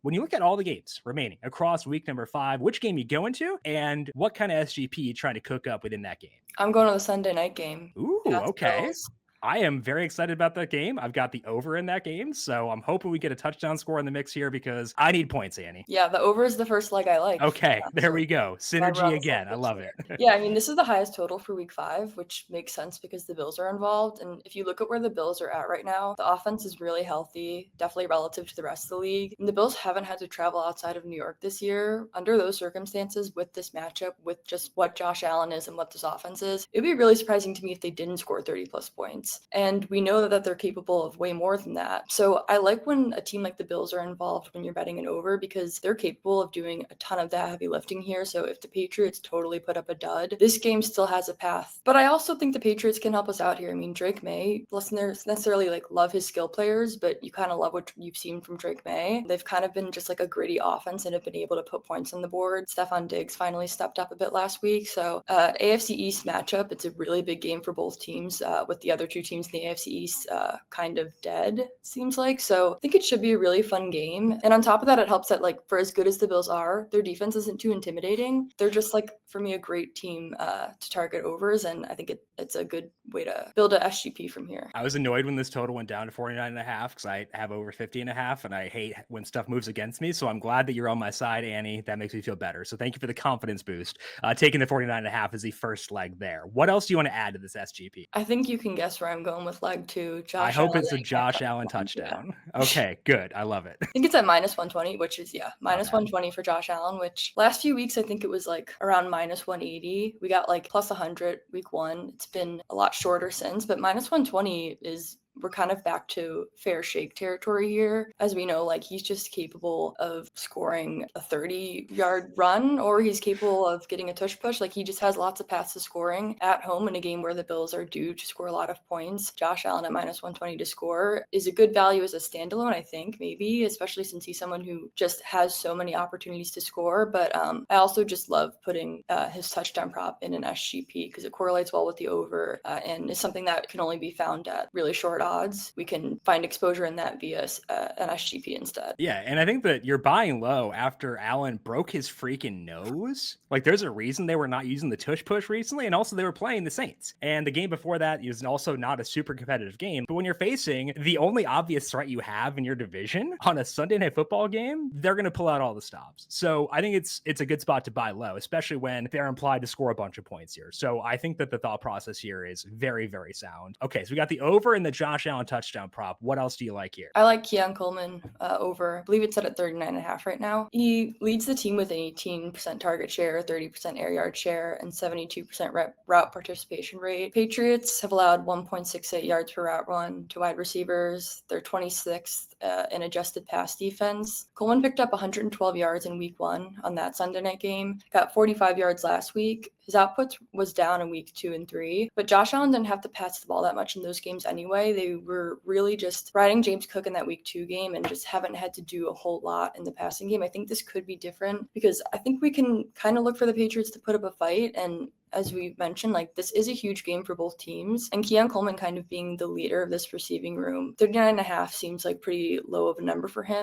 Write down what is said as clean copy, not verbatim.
when you look at all the games remaining across week number 5, which game you go into and what kind of SGP you trying to cook up within that game? I'm going to the Sunday night game. Ooh, Pats okay. Bills. I am very excited about that game. I've got the over in that game, so I'm hoping we get a touchdown score in the mix here because I need points, Annie. Yeah, the over is the first leg I like. Okay, there So we go. glad we're on Synergy the same again. I page love there. it. Yeah, I mean, this is the highest total for week 5, which makes sense because the Bills are involved. And if you look at where the Bills are at right now, the offense is really healthy, definitely relative to the rest of the league. And the Bills haven't had to travel outside of New York this year. Under those circumstances, with this matchup, with just what Josh Allen is and what this offense is, it'd be really surprising to me if they didn't score 30 plus points. And we know that they're capable of way more than that. So I like when a team like the Bills are involved when you're betting an over because they're capable of doing a ton of that heavy lifting here. So if the Patriots totally put up a dud, this game still has a path. But I also think the Patriots can help us out here. I mean, Drake May, listeners necessarily like love his skill players, but you kind of love what you've seen from Drake May. They've kind of been just like a gritty offense and have been able to put points on the board. Stephon Diggs finally stepped up a bit last week. So AFC East matchup, it's a really big game for both teams with the other two teams in the AFC East kind of dead, seems like. So I think it should be a really fun game. And on top of that, it helps that like for as good as the Bills are, their defense isn't too intimidating. They're just like, for me, a great team to target overs. And I think it's a good way to build a SGP from here. I was annoyed when this total went down to 49.5 because I have over 50.5 and I hate when stuff moves against me. So I'm glad that you're on my side, Annie. That makes me feel better. So thank you for the confidence boost. Taking the 49.5 is the first leg there. What else do you want to add to this SGP? I think you can guess where I'm going with leg 2. I Josh hope Allen. it's a Josh Allen Yeah. touchdown. Okay, good. I love it. I think it's at minus 120, which is, minus Okay. 120 for Josh Allen, which last few weeks, I think it was like around minus 180. We got like plus 100 week 1. It's been a lot shorter since, but minus 120 is we're kind of back to fair shake territory here. As we know, like he's just capable of scoring a 30-yard run or he's capable of getting a tush push. Like he just has lots of paths to scoring at home in a game where the Bills are due to score a lot of points. Josh Allen at minus 120 to score is a good value as a standalone, I think, maybe, especially since he's someone who just has so many opportunities to score. But I also just love putting his touchdown prop in an SGP because it correlates well with the over and is something that can only be found at really short odds. We can find exposure in that via an SGP instead. Yeah, and I think that you're buying low after Allen broke his freaking nose. Like, there's a reason they were not using the tush push recently, and also they were playing the Saints. And the game before that is also not a super competitive game. But when you're facing the only obvious threat you have in your division on a Sunday Night Football game, they're going to pull out all the stops. So I think it's a good spot to buy low, especially when they're implied to score a bunch of points here. So I think that the thought process here is very, very sound. Okay, so we got the over and the Josh Allen touchdown prop. What else do you like here? I like Keon Coleman over. I believe it's set at 39.5 right now. He leads the team with an 18% target share, 30% air yard share, and 72% route participation rate. Patriots have allowed 1.68 yards per route run to wide receivers. They're 26th in adjusted pass defense. Coleman picked up 112 yards in week 1 on that Sunday night game. Got 45 yards last week. His output was down in week 2 and 3, but Josh Allen didn't have to pass the ball that much in those games anyway. They were really just riding James Cook in that week 2 game and just haven't had to do a whole lot in the passing game. I think this could be different because I think we can kind of look for the Patriots to put up a fight. And as we mentioned, like this is a huge game for both teams. And Keon Coleman kind of being the leader of this receiving room, 39.5 seems like pretty low of a number for him.